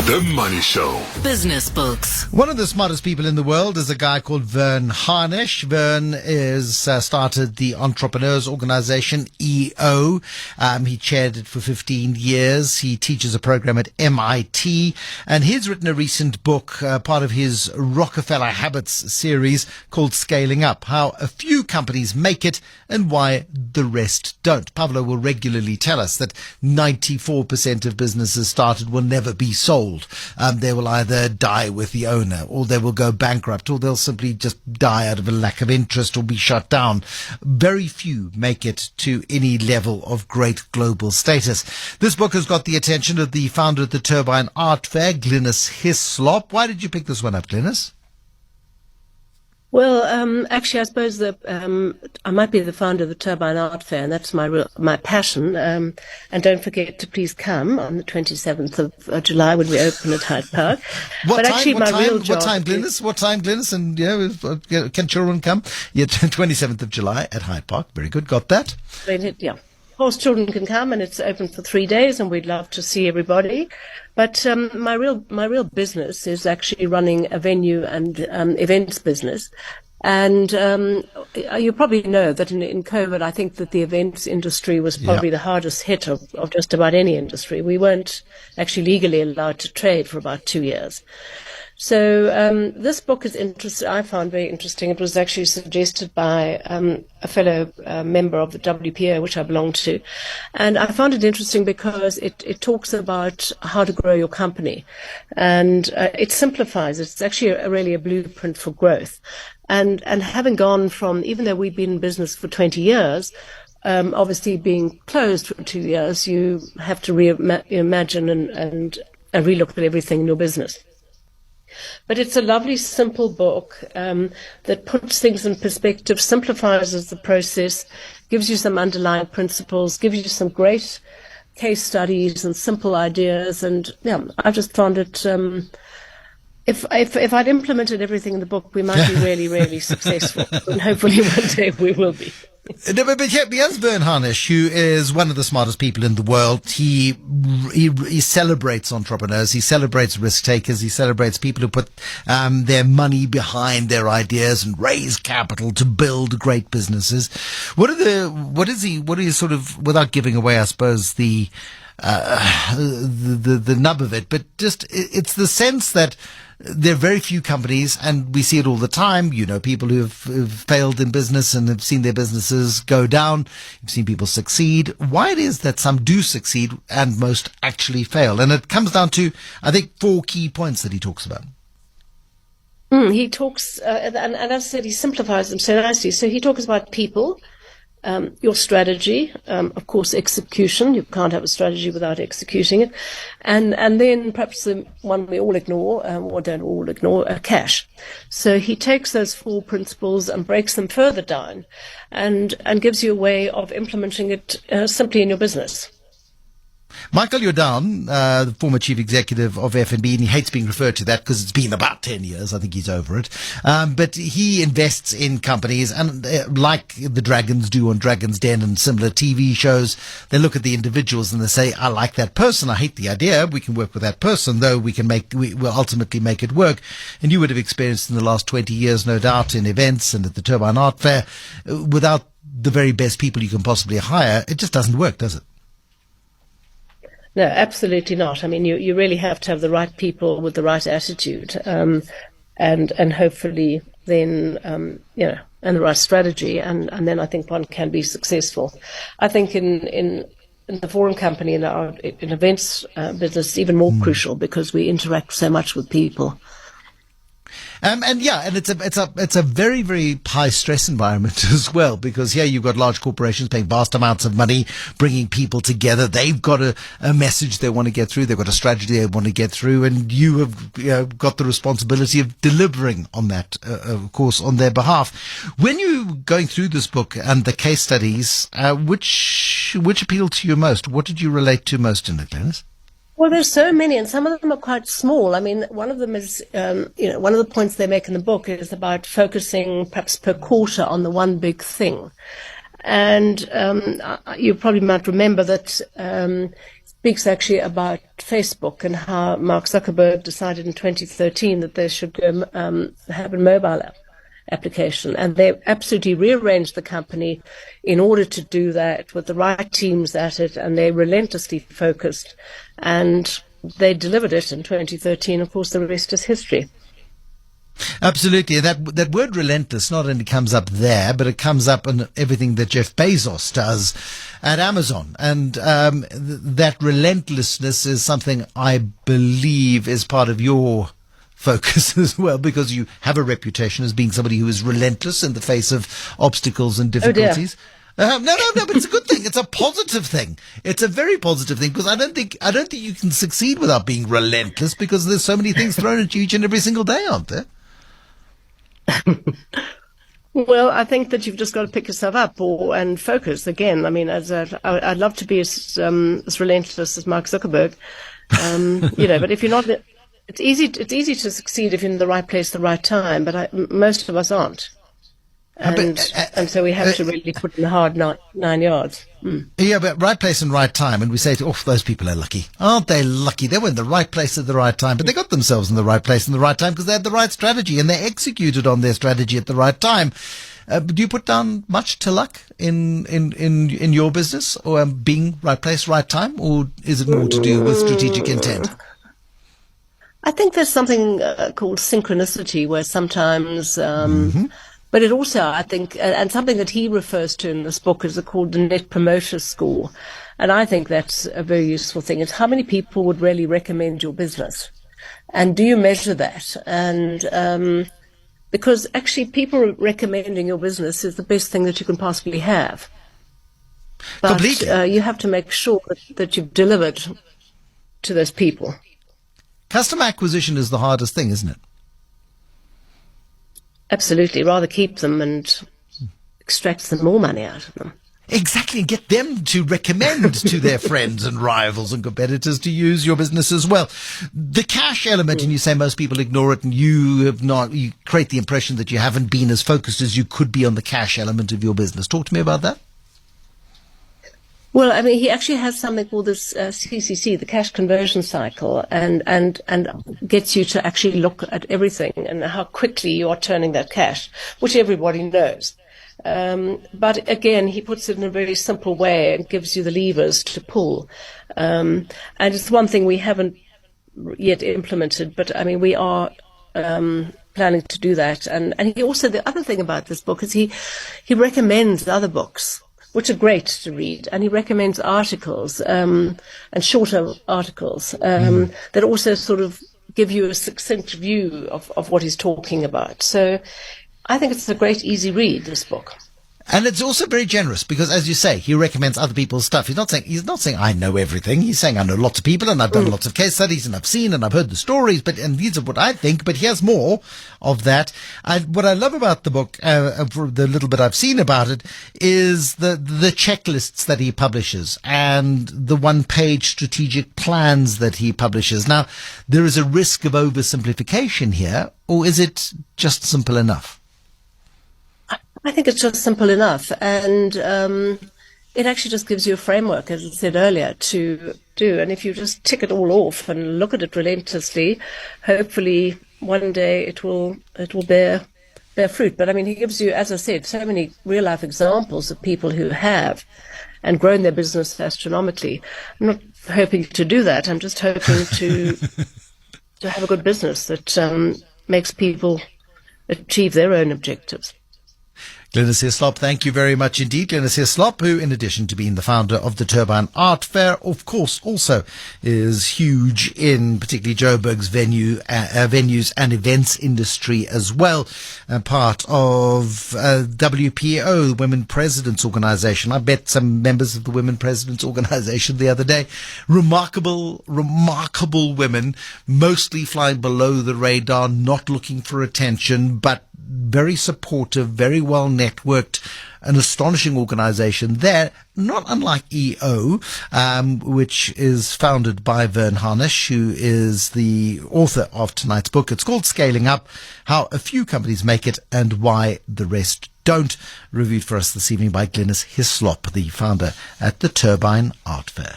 The Money Show. Business Books. One of the smartest people in the world is a guy called Verne Harnish. Verne is started the Entrepreneurs Organization, EO. He chaired it for 15 years. He teaches a program at MIT. And he's written a recent book, part of his Rockefeller Habits series called Scaling Up, how a few companies make it and why the rest don't. Pavlo will regularly tell us that 94% of businesses started will never be sold. They will either die with the owner, or they will go bankrupt, or they'll simply just die out of a lack of interest or be shut down. Very few make it to any level of great global status. This book has got the attention of the founder of the Turbine art fair, Glynis Hyslop. Why did you pick this one up, Glynis? Well, actually, I suppose that I might be the founder of the Turbine Art Fair, and that's my passion. And don't forget to please come on the 27th of July when we open at Hyde Park. What time, Glynis? And can children come? Yeah, 27th of July at Hyde Park. Very good. Got that? Yeah. Of course, children can come, and it's open for 3 days, and we'd love to see everybody. But my real business is actually running a venue and events business. And you probably know that in COVID, I think that the events industry was probably the hardest hit of just about any industry. We weren't actually legally allowed to trade for about 2 years. So this book is interesting. I found very interesting. It was actually suggested by a fellow member of the WPO, which I belong to, and I found it interesting because it talks about how to grow your company, and it simplifies. It's actually really a blueprint for growth, and having gone from, even though we've been in business for 20 years. Obviously, being closed for 2 years, you have to reimagine and relook at everything in your business. But it's a lovely, simple book that puts things in perspective, simplifies the process, gives you some underlying principles, gives you some great case studies and simple ideas. And yeah, I just found it. If I'd implemented everything in the book, we might be really, really successful. And hopefully one day we will be. But here's Verne Harnish, who is one of the smartest people in the world. He celebrates entrepreneurs. He celebrates risk takers. He celebrates people who put their money behind their ideas and raise capital to build great businesses. What is he sort of, without giving away, I suppose, the nub of it, but just it's the sense that there are very few companies, and we see it all the time. You know, people who've failed in business and have seen their businesses go down. You've seen people succeed. Why it is that some do succeed and most actually fail? And it comes down to, I think, 4 key points that he talks about. He talks, and as I said, he simplifies them so nicely. So he talks about people, your strategy, of course, execution. You can't have a strategy without executing it. And then perhaps the one we all ignore, or don't all ignore, cash. So he takes those 4 principles and breaks them further down and gives you a way of implementing it simply in your business. Michael Jordan, the former chief executive of F&B, and he hates being referred to that because it's been about 10 years. I think he's over it. But he invests in companies, and like the Dragons do on Dragon's Den and similar TV shows, they look at the individuals and they say, I like that person. I hate the idea. We can work with that person, though we will ultimately make it work. And you would have experienced in the last 20 years, no doubt, in events and at the Turbine Art Fair, without the very best people you can possibly hire, it just doesn't work, does it? No, absolutely not. I mean, you really have to have the right people with the right attitude, and hopefully then, and the right strategy, and then I think one can be successful. I think in the forum company, in events business, it's even more crucial because we interact so much with people. And it's a very, very high stress environment as well, because here you've got large corporations paying vast amounts of money, bringing people together. They've got a message they want to get through. They've got a strategy they want to get through, and you have got the responsibility of delivering on that, of course, on their behalf. When you're going through this book and the case studies, which appealed to you most? What did you relate to most in it, Glynis? Well, there's so many, and some of them are quite small. I mean, one of them is, one of the points they make in the book is about focusing perhaps per quarter on the one big thing. And you probably might remember that speaks actually about Facebook and how Mark Zuckerberg decided in 2013 that they should have a mobile application. And they absolutely rearranged the company in order to do that with the right teams at it, and they relentlessly focused. And they delivered it in 2013. Of course, the rest is history. Absolutely. That word relentless not only comes up there, but it comes up in everything that Jeff Bezos does at Amazon. And that relentlessness is something I believe is part of your focus as well, because you have a reputation as being somebody who is relentless in the face of obstacles and difficulties. No, but it's a good thing. It's a positive thing. It's a very positive thing, because I don't think you can succeed without being relentless, because there's so many things thrown at you each and every single day, aren't there? Well, I think that you've just got to pick yourself up and focus again. I mean, I'd love to be as relentless as Mark Zuckerberg, but if you're not, it's easy to succeed if you're in the right place at the right time. But most of us aren't. And so we have to really put in the hard 9 yards. Yeah, but right place and right time. And we say, those people are lucky. Aren't they lucky? They were in the right place at the right time, but they got themselves in the right place and the right time because they had the right strategy and they executed on their strategy at the right time. Do you put down much to luck in your business, or being right place, right time, or is it more to do with strategic intent? I think there's something called synchronicity, where sometimes... But it also, I think, and something that he refers to in this book is called the Net Promoter Score. And I think that's a very useful thing. It's how many people would really recommend your business. And do you measure that? And because actually people recommending your business is the best thing that you can possibly have. But you have to make sure that you've delivered to those people. Customer acquisition is the hardest thing, isn't it? Absolutely. Rather keep them and extract some more money out of them. Exactly. And get them to recommend to their friends and rivals and competitors to use your business as well. The cash element, and you say most people ignore it, and you create the impression that you haven't been as focused as you could be on the cash element of your business. Talk to me about that. Well, I mean, he actually has something called this CCC, the cash conversion cycle, and gets you to actually look at everything and how quickly you are turning that cash, which everybody knows. But again, he puts it in a very simple way and gives you the levers to pull. And it's one thing we haven't yet implemented, but I mean, we are planning to do that. And he also, the other thing about this book is he recommends other books, which are great to read, and he recommends articles and shorter articles that also sort of give you a succinct view of what he's talking about. So I think it's a great, easy read, this book. And it's also very generous because, as you say, he recommends other people's stuff. He's not saying I know everything. He's saying I know lots of people and I've done lots of case studies and I've seen and I've heard the stories, and these are what I think, but he has more of that. What I love about the book, for the little bit I've seen about it, is the checklists that he publishes and the one-page strategic plans that he publishes. Now, there is a risk of oversimplification here, or is it just simple enough? I think it's just simple enough, and it actually just gives you a framework, as I said earlier, to do. And if you just tick it all off and look at it relentlessly, hopefully one day it will bear fruit. But I mean, he gives you, as I said, so many real life examples of people who have and grown their business astronomically. I'm not hoping to do that. I'm just hoping to have a good business that makes people achieve their own objectives. Glynis Hyslop, thank you very much indeed. Glynis Hyslop, who, in addition to being the founder of the Turbine Art Fair, of course, also is huge in particularly Joburg's venues and events industry as well. Part of WPO, the Women Presidents Organization. I met some members of the Women Presidents Organization the other day. Remarkable women, mostly flying below the radar, not looking for attention, but very supportive, very well networked, an astonishing organization there, not unlike EO, which is founded by Verne Harnish, who is the author of tonight's book. It's called Scaling Up, How a Few Companies Make It and Why the Rest Don't. Reviewed for us this evening by Glynis Hyslop, the founder at the Turbine Art Fair.